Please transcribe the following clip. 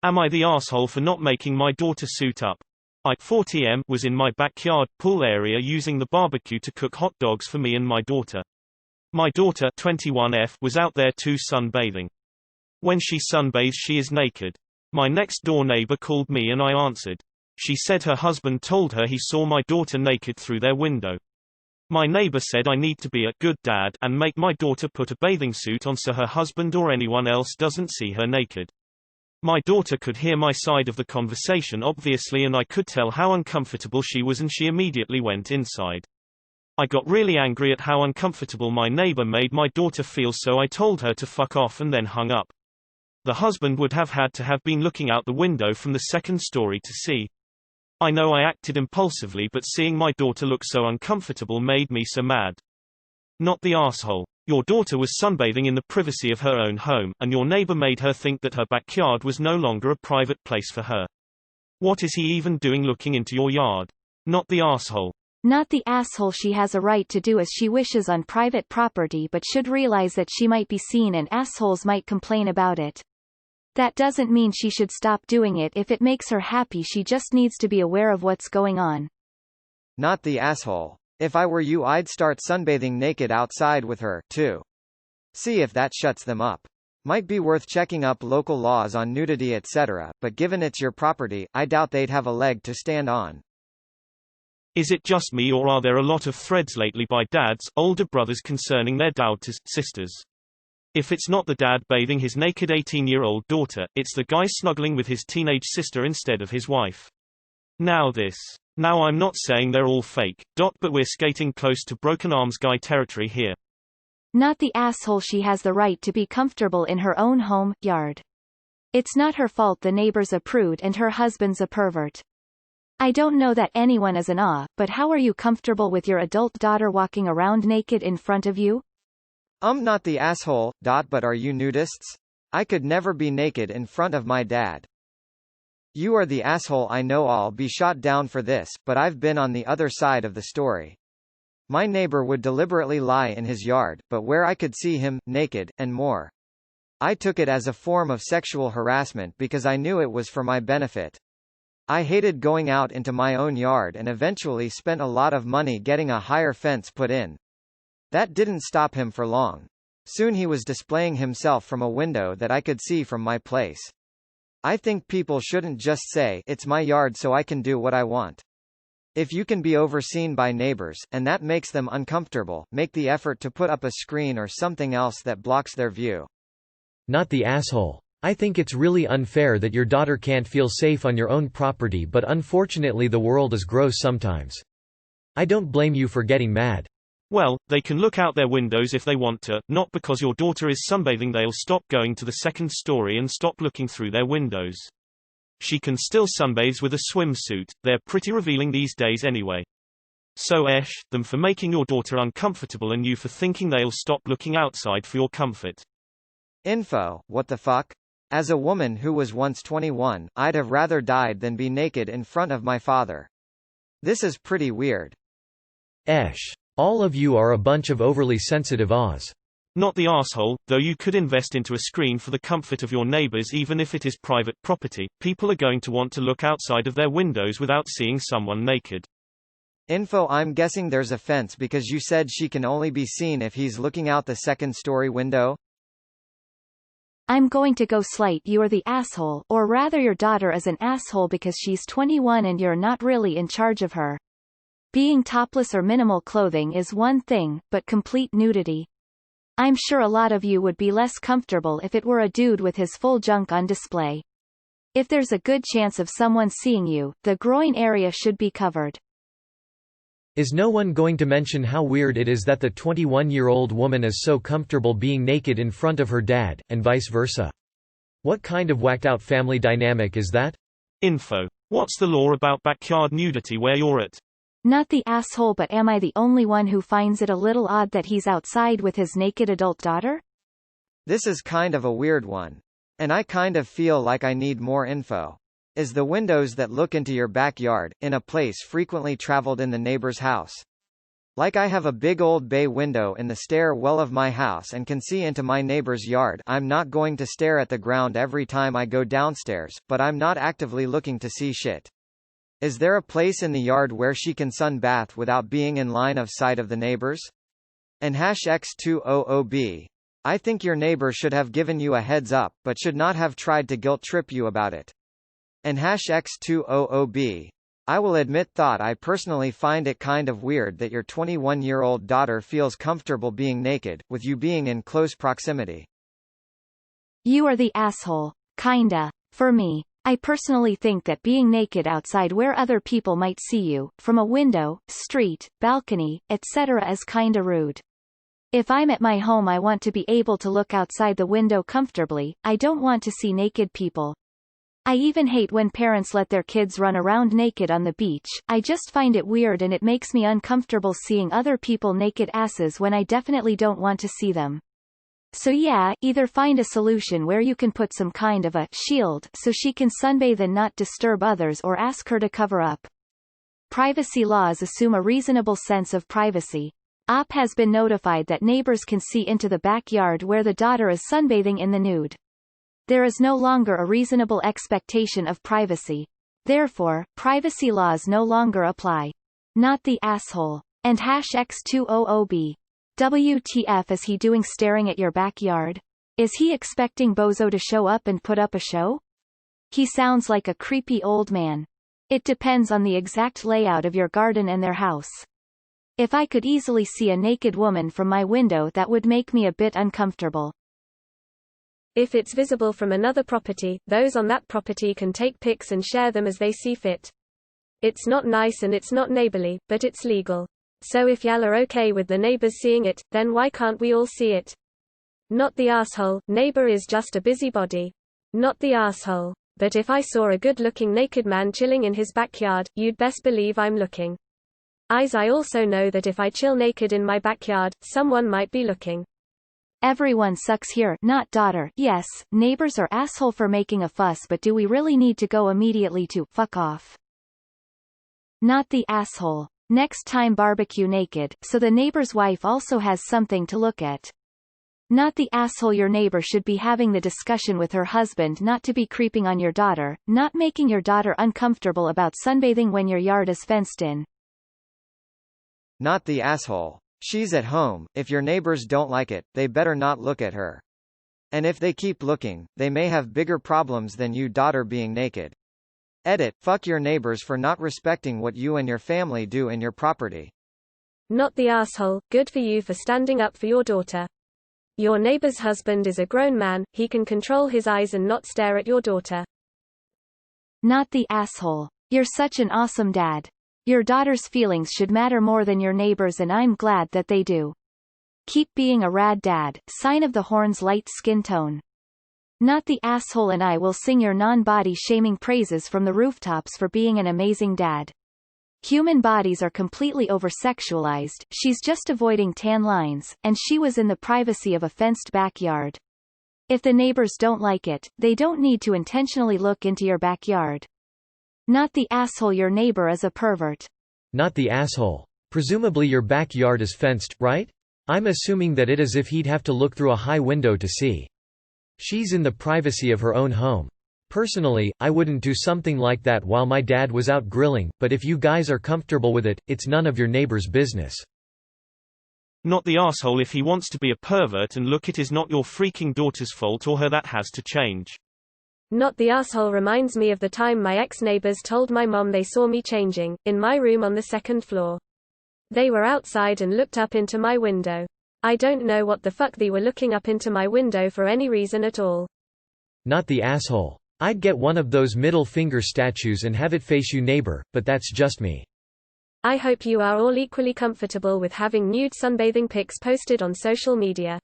Am I the asshole for not making my daughter suit up? I, 40M, was in my backyard pool area using the barbecue to cook hot dogs for me and my daughter. My daughter, 21F, was out there too sunbathing. When she sunbathes she is naked. My next door neighbor called me and I answered. She said her husband told her he saw my daughter naked through their window. My neighbor said I need to be a good dad and make my daughter put a bathing suit on so her husband or anyone else doesn't see her naked. My daughter could hear my side of the conversation obviously, and I could tell how uncomfortable she was, and she immediately went inside. I got really angry at how uncomfortable my neighbor made my daughter feel, so I told her to fuck off and then hung up. The husband would have had to have been looking out the window from the second story to see. I know I acted impulsively, but seeing my daughter look so uncomfortable made me so mad. Not the asshole. Your daughter was sunbathing in the privacy of her own home, and your neighbor made her think that her backyard was no longer a private place for her. What is he even doing looking into your yard? Not the asshole. Not the asshole. She has a right to do as she wishes on private property, but should realize that she might be seen and assholes might complain about it. That doesn't mean she should stop doing it if it makes her happy. She just needs to be aware of what's going on. Not the asshole. If I were you, I'd start sunbathing naked outside with her, too. See if that shuts them up. Might be worth checking up local laws on nudity etc., but given it's your property, I doubt they'd have a leg to stand on. Is it just me, or are there a lot of threads lately by dads, older brothers concerning their daughters, sisters? If it's not the dad bathing his naked 18-year-old daughter, it's the guy snuggling with his teenage sister instead of his wife. Now I'm not saying they're all fake, but we're skating close to broken arms guy territory here. Not the asshole. She has the right to be comfortable in her own home, yard. It's not her fault the neighbor's a prude and her husband's a pervert. I don't know that anyone is but how are you comfortable with your adult daughter walking around naked in front of you? Not the asshole, but are you nudists? I could never be naked in front of my dad. You are the asshole. I know I'll be shot down for this, but I've been on the other side of the story. My neighbor would deliberately lie in his yard, but where I could see him, naked, and more. I took it as a form of sexual harassment because I knew it was for my benefit. I hated going out into my own yard and eventually spent a lot of money getting a higher fence put in. That didn't stop him for long. Soon he was displaying himself from a window that I could see from my place. I think people shouldn't just say, "It's my yard so I can do what I want." If you can be overseen by neighbors, and that makes them uncomfortable, make the effort to put up a screen or something else that blocks their view. Not the asshole. I think it's really unfair that your daughter can't feel safe on your own property, but unfortunately the world is gross sometimes. I don't blame you for getting mad. Well, they can look out their windows if they want to, not because your daughter is sunbathing they'll stop going to the second story and stop looking through their windows. She can still sunbathe with a swimsuit, they're pretty revealing these days anyway. So them for making your daughter uncomfortable and you for thinking they'll stop looking outside for your comfort. Info, what the fuck? As a woman who was once 21, I'd have rather died than be naked in front of my father. This is pretty weird. All of you are a bunch of overly sensitive ahs. Not the asshole, though you could invest into a screen for the comfort of your neighbors even if it is private property. People are going to want to look outside of their windows without seeing someone naked. Info, I'm guessing there's a fence because you said she can only be seen if he's looking out the second story window? I'm going to go slight. You are the asshole, or rather your daughter is an asshole because she's 21 and you're not really in charge of her. Being topless or minimal clothing is one thing, but complete nudity. I'm sure a lot of you would be less comfortable if it were a dude with his full junk on display. If there's a good chance of someone seeing you, the groin area should be covered. Is no one going to mention how weird it is that the 21-year-old woman is so comfortable being naked in front of her dad, and vice versa? What kind of whacked-out family dynamic is that? Info. What's the law about backyard nudity where you're at? Not the asshole, but am I the only one who finds it a little odd that he's outside with his naked adult daughter? This is kind of a weird one. And I kind of feel like I need more info. Is the windows that look into your backyard, in a place frequently traveled in the neighbor's house? Like I have a big old bay window in the stair well of my house and can see into my neighbor's yard. I'm not going to stare at the ground every time I go downstairs, but I'm not actively looking to see shit. Is there a place in the yard where she can sunbath without being in line of sight of the neighbors? And #X200B. I think your neighbor should have given you a heads up, but should not have tried to guilt trip you about it. And #X200B. I will admit I personally find it kind of weird that your 21-year-old daughter feels comfortable being naked, with you being in close proximity. You are the asshole. Kinda. For me, I personally think that being naked outside where other people might see you, from a window, street, balcony, etc. is kinda rude. If I'm at my home I want to be able to look outside the window comfortably, I don't want to see naked people. I even hate when parents let their kids run around naked on the beach. I just find it weird and it makes me uncomfortable seeing other people naked asses when I definitely don't want to see them. So yeah, either find a solution where you can put some kind of a shield so she can sunbathe and not disturb others, or ask her to cover up. Privacy laws assume a reasonable sense of privacy. AITA has been notified that neighbors can see into the backyard where the daughter is sunbathing in the nude. There is no longer a reasonable expectation of privacy. Therefore, privacy laws no longer apply. Not the asshole. And #X200B. WTF is he doing staring at your backyard? Is he expecting Bozo to show up and put up a show? He sounds like a creepy old man. It depends on the exact layout of your garden and their house. If I could easily see a naked woman from my window, that would make me a bit uncomfortable. If it's visible from another property, those on that property can take pics and share them as they see fit. It's not nice and it's not neighborly, but it's legal. So if y'all are okay with the neighbors seeing it, then why can't we all see it? Not the asshole. Neighbor is just a busybody. Not the asshole. But if I saw a good-looking naked man chilling in his backyard, you'd best believe I'm looking. I also know that if I chill naked in my backyard, someone might be looking. Everyone sucks here, not daughter. Yes, neighbors are asshole for making a fuss, but do we really need to go immediately to fuck off? Not the asshole. Next time barbecue naked, so the neighbor's wife also has something to look at. Not the asshole. Your neighbor should be having the discussion with her husband not to be creeping on your daughter, not making your daughter uncomfortable about sunbathing when your yard is fenced in. Not the asshole. She's at home. If your neighbors don't like it, they better not look at her. And if they keep looking, they may have bigger problems than you daughter being naked. Edit. Fuck your neighbors for not respecting what you and your family do in your property. Not the asshole. Good for you for standing up for your daughter. Your neighbor's husband is a grown man, he can control his eyes and not stare at your daughter. Not the asshole. You're such an awesome dad. Your daughter's feelings should matter more than your neighbors, and I'm glad that they do. Keep being a rad dad. Sign of the horn's light skin tone. Not the asshole. And I will sing your non-body shaming praises from the rooftops for being an amazing dad. Human bodies are completely over-sexualized. She's just avoiding tan lines, and she was in the privacy of a fenced backyard. If the neighbors don't like it, they don't need to intentionally look into your backyard. Not the asshole. Your neighbor is a pervert. Not the asshole. Presumably your backyard is fenced, right? I'm assuming that it is, if he'd have to look through a high window to see. She's in the privacy of her own home. Personally, I wouldn't do something like that while my dad was out grilling, but if you guys are comfortable with it, it's none of your neighbor's business. Not the asshole. If he wants to be a pervert and look, it is not your freaking daughter's fault or her. That has to change. Not the asshole reminds me of the time my ex-neighbors told my mom they saw me changing, in my room on the second floor. They were outside and looked up into my window. I don't know what the fuck they were looking up into my window for any reason at all. Not the asshole. I'd get one of those middle finger statues and have it face you, neighbor, but that's just me. I hope you are all equally comfortable with having nude sunbathing pics posted on social media.